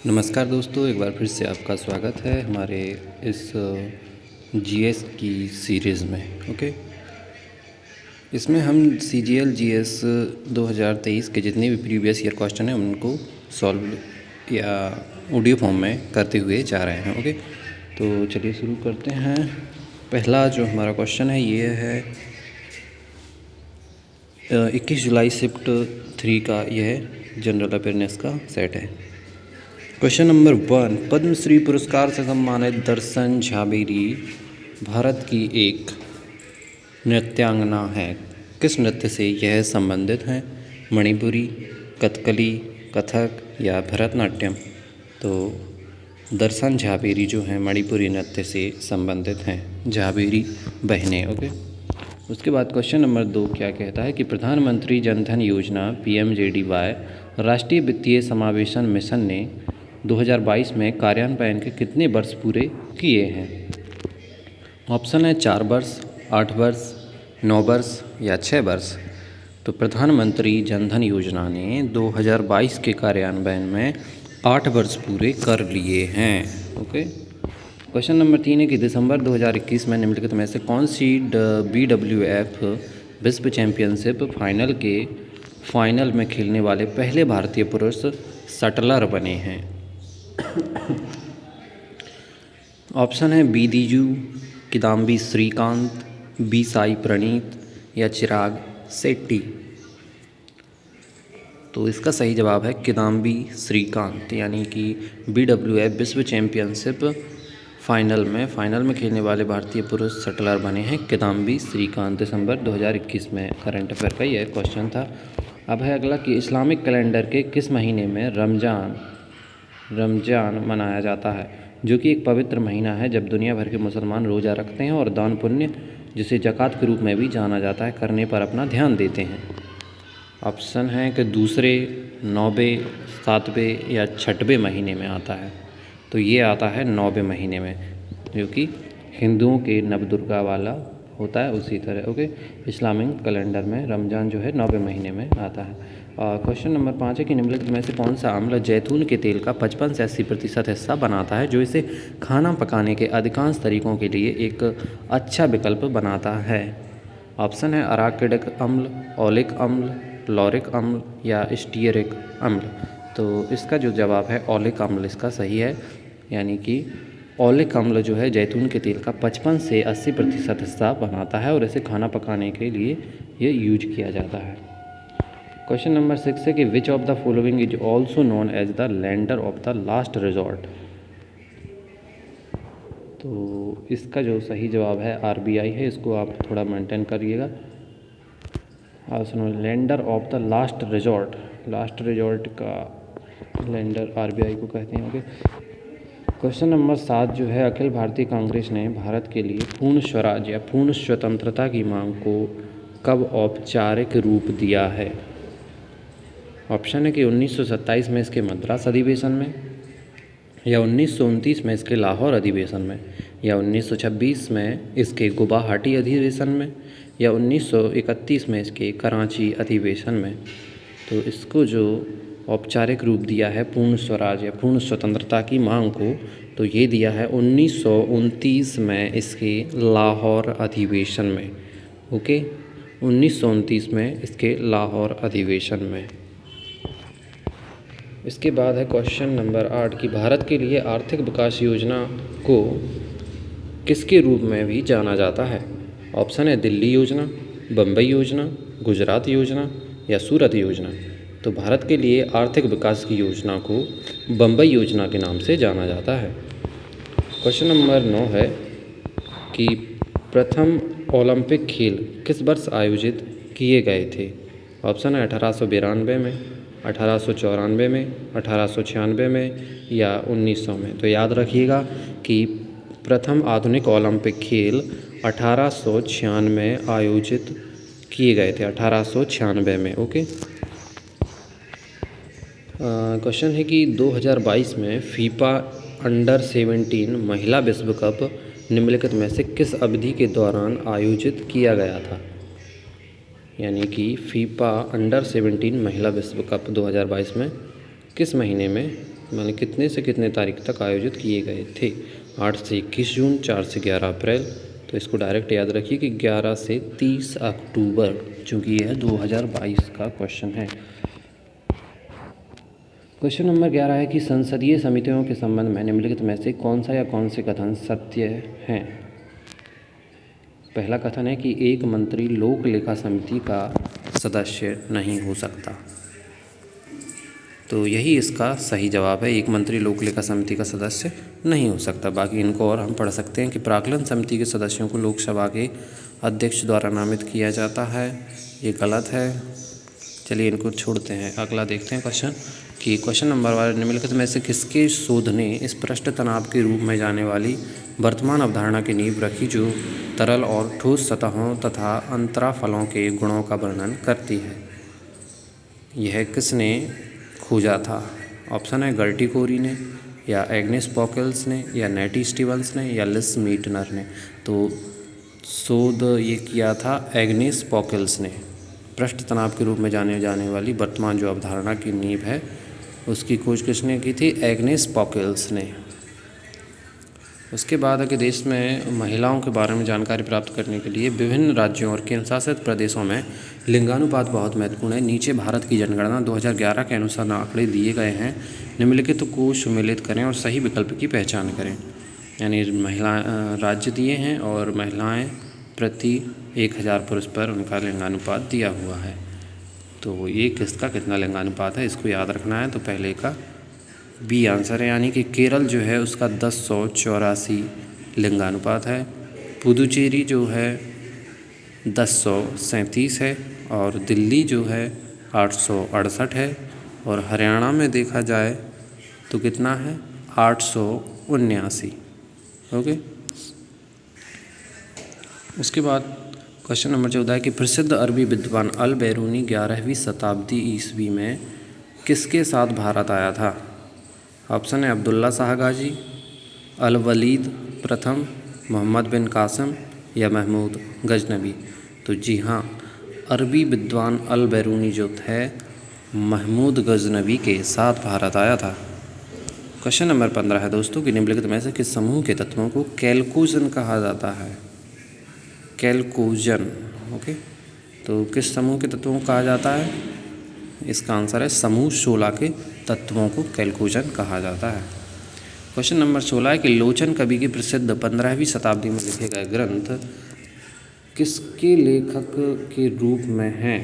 नमस्कार दोस्तों, एक बार फिर से आपका स्वागत है हमारे इस जीएस की सीरीज़ में। ओके, इसमें हम सीजीएल जीएस 2023 के जितने भी प्रीवियस ईयर क्वेश्चन हैं उनको सॉल्व या ऑडियो फॉर्म में करते हुए जा रहे हैं। ओके, तो चलिए शुरू करते हैं। पहला जो हमारा क्वेश्चन है ये है 21 जुलाई शिफ्ट 3 का यह जनरल अवेयरनेस का सेट है। क्वेश्चन नंबर 1, पद्मश्री पुरस्कार से सम्मानित दर्शन झावेरी भारत की एक नृत्यांगना है। किस नृत्य से यह संबंधित है? मणिपुरी, कथकली, कथक या भरतनाट्यम? तो दर्शन झावेरी जो हैं मणिपुरी नृत्य से संबंधित हैं, झावेरी बहनें। ओके, उसके बाद क्वेश्चन नंबर 2 क्या कहता है कि प्रधानमंत्री जन धन योजना PMJDY राष्ट्रीय वित्तीय समावेशन मिशन ने 2022 में कार्यान्वयन के कितने वर्ष पूरे किए हैं? ऑप्शन है 4 वर्ष, 8 वर्ष, 9 वर्ष या 6 वर्ष। तो प्रधानमंत्री जन धन योजना ने 2022 के कार्यान्वयन में 8 वर्ष पूरे कर लिए हैं। ओके, क्वेश्चन नंबर 3 है कि दिसंबर 2021 में निम्नलिखित में से कौन सी BWF विश्व चैंपियनशिप फाइनल में खेलने वाले पहले भारतीय पुरुष शटलर बने हैं? ऑप्शन है बी दिजू, किदाम्बी श्रीकांत, बी साई प्रणीत या चिराग शेट्टी। तो इसका सही जवाब है किदाम्बी श्रीकांत, यानी कि BWF विश्व चैंपियनशिप फाइनल में खेलने वाले भारतीय पुरुष शटलर बने हैं किदाम्बी श्रीकांत। दिसंबर 2021 में करंट अफेयर का यह क्वेश्चन था। अब है अगला कि इस्लामिक कैलेंडर के किस महीने में रमजान मनाया जाता है, जो कि एक पवित्र महीना है जब दुनिया भर के मुसलमान रोज़ा रखते हैं और दान पुण्य, जिसे ज़कात के रूप में भी जाना जाता है, करने पर अपना ध्यान देते हैं। ऑप्शन है कि दूसरे, 9वें, 7वें या 6वें महीने में आता है। तो ये आता है 9वें महीने में, जो कि हिंदुओं के नवदुर्गा वाला होता है उसी तरह। ओके, इस्लामिक कैलेंडर में रमज़ान जो है 9वें महीने में आता है। क्वेश्चन नंबर 5 है कि निम्नलिखित में से कौन सा अम्ल जैतून के तेल का 55 से 80% हिस्सा बनाता है, जो इसे खाना पकाने के अधिकांश तरीकों के लिए एक अच्छा विकल्प बनाता है? ऑप्शन है अराकिडिक अम्ल, ओलिक अम्ल, लॉरिक अम्ल या स्टीयरिक अम्ल। तो इसका जो जवाब है ओलिक अम्ल इसका सही है, यानी कि ओलिक अम्ल जो है जैतून के तेल का 55 से 80% हिस्सा बनाता है और इसे खाना पकाने के लिए ये यूज किया जाता है। क्वेश्चन नंबर 6 है कि which of the following is also known as the lander of the last resort? तो इसका जो सही जवाब है RBI है, इसको आप थोड़ा मेंटेन करिएगा। सुनो, lander of the last resort का लैंडर RBI को कहते हैं। ओके, क्वेश्चन नंबर 7 जो है, अखिल भारतीय कांग्रेस ने भारत के लिए पूर्ण स्वराज या पूर्ण स्वतंत्रता की मांग को कब औपचारिक रूप दिया है? ऑप्शन है कि 1927 में इसके मद्रास अधिवेशन में, या 1929 में इसके लाहौर अधिवेशन में, या 1926 में इसके गुवाहाटी अधिवेशन में, या 1931 में इसके कराची अधिवेशन में। तो इसको जो औपचारिक रूप दिया है पूर्ण स्वराज या पूर्ण स्वतंत्रता की मांग को, तो ये दिया है 1929 में इसके लाहौर अधिवेशन में। ओके, 1929 में इसके लाहौर अधिवेशन में। इसके बाद है क्वेश्चन नंबर 8 कि भारत के लिए आर्थिक विकास योजना को किसके रूप में भी जाना जाता है? ऑप्शन है दिल्ली योजना, बम्बई योजना, गुजरात योजना या सूरत योजना। तो भारत के लिए आर्थिक विकास की योजना को बम्बई योजना के नाम से जाना जाता है। क्वेश्चन नंबर 9 है कि प्रथम ओलंपिक खेल किस वर्ष आयोजित किए गए थे? ऑप्शन है 1892 में, 1894 में, 1896 में या 1900 में। तो याद रखिएगा कि प्रथम आधुनिक ओलंपिक खेल 1896 में आयोजित किए गए थे, 1896 में। ओके, क्वेश्चन है कि 2022 में फीफा अंडर 17 महिला विश्व कप निम्नलिखित में से किस अवधि के दौरान आयोजित किया गया था? यानी कि फीफा अंडर 17 महिला विश्व कप 2022 में किस महीने में मैंने कितने से कितने तारीख तक आयोजित किए गए थे? 8 से 21 जून, 4 से 11 अप्रैल। तो इसको डायरेक्ट याद रखिए कि 11 से 30 अक्टूबर, चूँकि यह 2022 का क्वेश्चन है। क्वेश्चन नंबर 11 है कि संसदीय समितियों के संबंध में निम्नलिखित में से कौन सा या कौन से कथन सत्य हैं? पहला कथन है कि एक मंत्री लोक लेखा समिति का सदस्य नहीं हो सकता। तो यही इसका सही जवाब है, एक मंत्री लोक लेखा समिति का सदस्य नहीं हो सकता। बाकी इनको और हम पढ़ सकते हैं कि प्राक्कलन समिति के सदस्यों को लोकसभा के अध्यक्ष द्वारा नामित किया जाता है, ये गलत है। चलिए इनको छोड़ते हैं, अगला देखते हैं क्वेश्चन कि क्वेश्चन नंबर 12 निम्नलिखित में से किसके शोध ने इस पृष्ठ तनाव के रूप में जाने वाली वर्तमान अवधारणा की नींव रखी जो तरल और ठोस सतहों तथा अंतराफलों के गुणों का वर्णन करती है? यह किसने खोजा था? ऑप्शन है गर्टी कोरी ने, या एग्नेस पॉकेल्स ने, या नेटी स्टीवंस ने, या लिस मीटनर ने। तो शोध ये किया था एग्नेस पॉकेल्स ने। पृष्ठ तनाव के रूप में जाने जाने वाली वर्तमान जो अवधारणा की नींव है उसकी खोज किसने की थी? एग्नेस पॉकेल्स ने। उसके बाद के देश में महिलाओं के बारे में जानकारी प्राप्त करने के लिए विभिन्न राज्यों और केंद्र शासित प्रदेशों में लिंगानुपात बहुत महत्वपूर्ण है। नीचे भारत की जनगणना 2011 के अनुसार आंकड़े दिए गए हैं, निम्नलिखित को सुमेलित करें और सही विकल्प की पहचान करें। यानी महिला राज्य दिए हैं और महिलाएं प्रति 1000 पुरुष पर उनका लिंगानुपात दिया हुआ है। तो ये किसका कितना लिंगानुपात है इसको याद रखना है। तो पहले का बी आंसर है, यानी कि केरल जो है उसका 1084 लिंगानुपात है, पुदुचेरी जो है 1037 है, और दिल्ली जो है 868 है, और हरियाणा में देखा जाए तो कितना है? 879। ओके। उसके बाद क्वेश्चन नंबर 14 है कि प्रसिद्ध अरबी विद्वान अल बैरूनी 11वीं शताब्दी ईस्वी में किसके साथ भारत आया था? ऑप्शन है अब्दुल्ला शाह गाजी, अल वलीद प्रथम, मोहम्मद बिन कासिम, या महमूद गजनबी। तो जी हाँ, अरबी विद्वान अल बैरूनी जो थे महमूद गजनबी के साथ भारत आया था। क्वेश्चन नंबर 15 है दोस्तों कि निम्नलिखित में से किस समूह के तत्वों को कैल्कोजन कहा जाता है? कैल्कोजन। ओके, तो किस समूह के तत्वों को कहा जाता है? इसका आंसर है समूह 16 के तत्वों को कैल्कोजन कहा जाता है। क्वेश्चन नंबर 16 है कि लोचन कवि के प्रसिद्ध 15वीं शताब्दी में लिखे गए ग्रंथ किसके लेखक के रूप में हैं?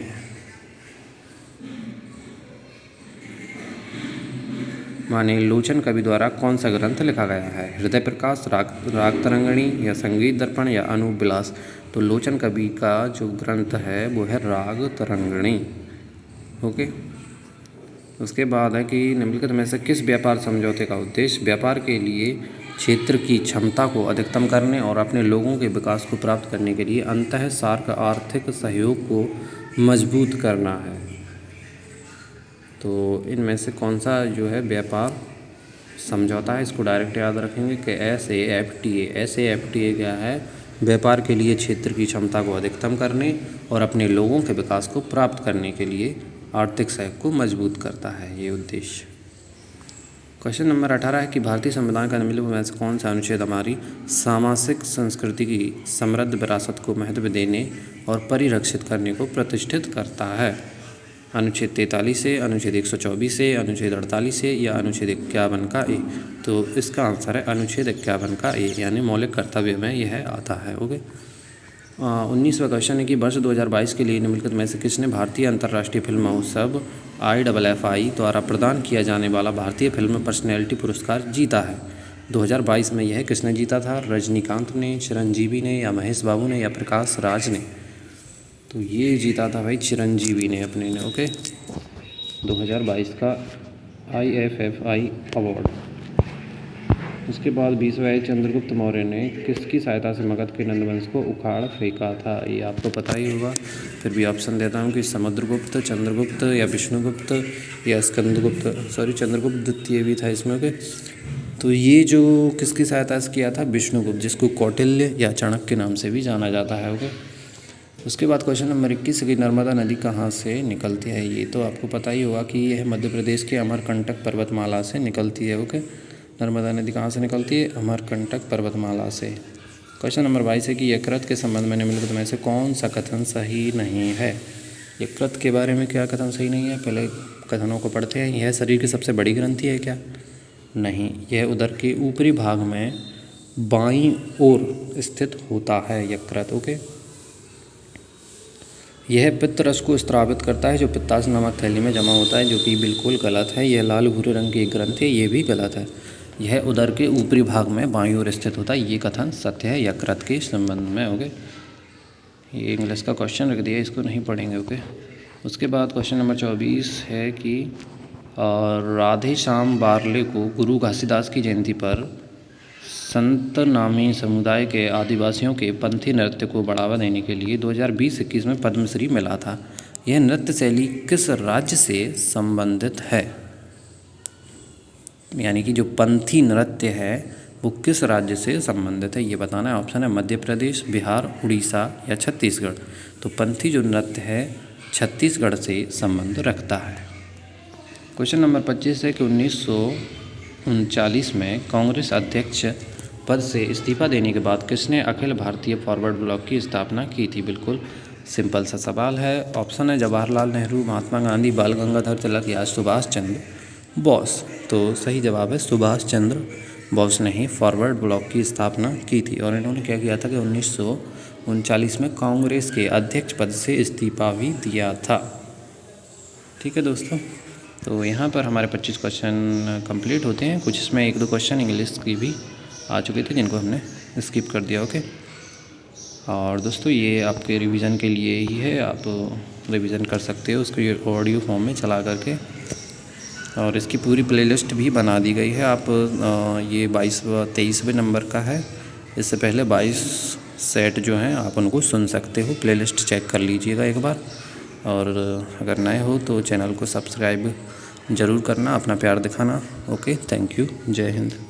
माने लोचन कवि द्वारा कौन सा ग्रंथ लिखा गया है? हृदय प्रकाश, राग तरंगिणी, या संगीत दर्पण, या अनूप विलास। तो लोचन कवि का जो ग्रंथ है वो है राग तरंगिणी। ओके। उसके बाद है कि निम्नलिखित में से किस व्यापार समझौते का उद्देश्य व्यापार के लिए क्षेत्र की क्षमता को अधिकतम करने और अपने लोगों के विकास को प्राप्त करने के लिए अंतः सार्क आर्थिक सहयोग को मजबूत करना है? तो इनमें से कौन सा जो है व्यापार समझौता है? इसको डायरेक्ट याद रखेंगे कि SAFTA क्या है? व्यापार के लिए क्षेत्र की क्षमता को अधिकतम करने और अपने लोगों के विकास को प्राप्त करने के लिए आर्थिक सहयोग को मजबूत करता है ये उद्देश्य। क्वेश्चन नंबर 18 है कि भारतीय संविधान का निम्नलिखित में से कौन सा अनुच्छेद हमारी सामाजिक संस्कृति की समृद्ध विरासत को महत्व देने और परिरक्षित करने को प्रतिष्ठित करता है? अनुच्छेद 43 से, अनुच्छेद 124 से, अनुच्छेद 48 से, या अनुच्छेद 51 का ए। तो इसका आंसर है अनुच्छेद 51 का ए, यानी मौलिक कर्तव्य में यह आता है। ओके। 19वां क्वेश्चन है कि वर्ष 2022 के लिए निम्नलिखित में से किसने भारतीय अंतर्राष्ट्रीय फिल्म महोत्सव IFFI द्वारा प्रदान किया जाने वाला भारतीय फिल्म पर्सनैलिटी पुरस्कार जीता है? 2022 में यह किसने जीता था? रजनीकांत ने, चिरंजीवी ने, या महेश बाबू ने, या प्रकाश राज ने? तो ये जीता था भाई चिरंजीवी ने अपने ने। ओके। 2022 का IFFI अवार्ड। उसके बाद 20वां है चंद्रगुप्त मौर्य ने किसकी सहायता से मगध के नंदवंश को उखाड़ फेंका था? ये आपको पता ही होगा, फिर भी ऑप्शन देता हूँ कि समुद्रगुप्त, चंद्रगुप्त, या विष्णुगुप्त, या स्कंदगुप्त। सॉरी, चंद्रगुप्त द्वितीय भी था इसमें। ओके। तो ये जो किसकी सहायता से किया था? विष्णुगुप्त, जिसको कौटिल्य या चाणक्य के नाम से भी जाना जाता है। ओके। उसके बाद क्वेश्चन नंबर 21 की नर्मदा नदी कहाँ से निकलती है। ये तो आपको पता ही होगा कि यह मध्य प्रदेश के अमरकंटक पर्वतमाला से निकलती है। ओके, नर्मदा नदी कहाँ से निकलती है? अमरकंटक पर्वतमाला से। क्वेश्चन नंबर 22 है कि यकृत के संबंध में निम्नलिखित में से कौन सा कथन सही नहीं है। यकृत के बारे में क्या कथन सही नहीं है? पहले कथनों को पढ़ते हैं। यह शरीर की सबसे बड़ी ग्रंथि है क्या? नहीं, यह उदर के ऊपरी भाग में बाईं ओर स्थित होता है यकृत। ओके, यह पित्त रस को स्त्रावित करता है जो पित्ताशय नामक थैली में जमा होता है, जो कि बिल्कुल गलत है। यह लाल भूरे रंग की एक ग्रंथि है, ये भी गलत है। यह उदर के ऊपरी भाग में बाईं ओर स्थित होता है, ये कथन सत्य है यकृत के संबंध में। ओके, ये इंग्लिश का क्वेश्चन रख दिया, इसको नहीं पढ़ेंगे। ओके, उसके बाद क्वेश्चन नंबर 24 है कि राधे श्याम बारले को गुरु घासीदास की जयंती पर संत नामी समुदाय के आदिवासियों के पंथी नृत्य को बढ़ावा देने के लिए 2020-21 में पद्मश्री मिला था। यह नृत्य शैली किस राज्य से संबंधित है? यानी कि जो पंथी नृत्य है वो किस राज्य से संबंधित है, ये बताना है। ऑप्शन है मध्य प्रदेश, बिहार, उड़ीसा या छत्तीसगढ़। तो पंथी जो नृत्य है छत्तीसगढ़ से संबंध रखता है। क्वेश्चन नंबर 25 है कि 1939 में कांग्रेस अध्यक्ष पद से इस्तीफा देने के बाद किसने अखिल भारतीय फॉरवर्ड ब्लॉक की स्थापना की थी? बिल्कुल सिंपल सा सवाल है। ऑप्शन है जवाहरलाल नेहरू, महात्मा गांधी, बाल गंगाधर तिलक या सुभाष चंद्र बोस। तो सही जवाब है सुभाष चंद्र बोस ने ही फॉरवर्ड ब्लॉक की स्थापना की थी। और इन्होंने क्या किया था कि 1939 में कांग्रेस के अध्यक्ष पद से इस्तीफा भी दिया था। ठीक है दोस्तों, तो यहाँ पर हमारे 25 क्वेश्चन कंप्लीट होते हैं। कुछ इसमें 1-2 क्वेश्चन इंग्लिश की भी आ चुके थे जिनको हमने स्किप कर दिया। ओके, और दोस्तों ये आपके रिवीजन के लिए ही है, आप रिवीजन कर सकते हो उसको ऑडियो फॉर्म में चला करके। और इसकी पूरी प्लेलिस्ट भी बना दी गई है। आप ये 23वें नंबर का है, इससे पहले 22 सेट जो हैं आप उनको सुन सकते हो। प्लेलिस्ट चेक कर लीजिएगा एक बार। और अगर नए हो तो चैनल को सब्सक्राइब ज़रूर करना, अपना प्यार दिखाना। ओके, थैंक यू, जय हिंद।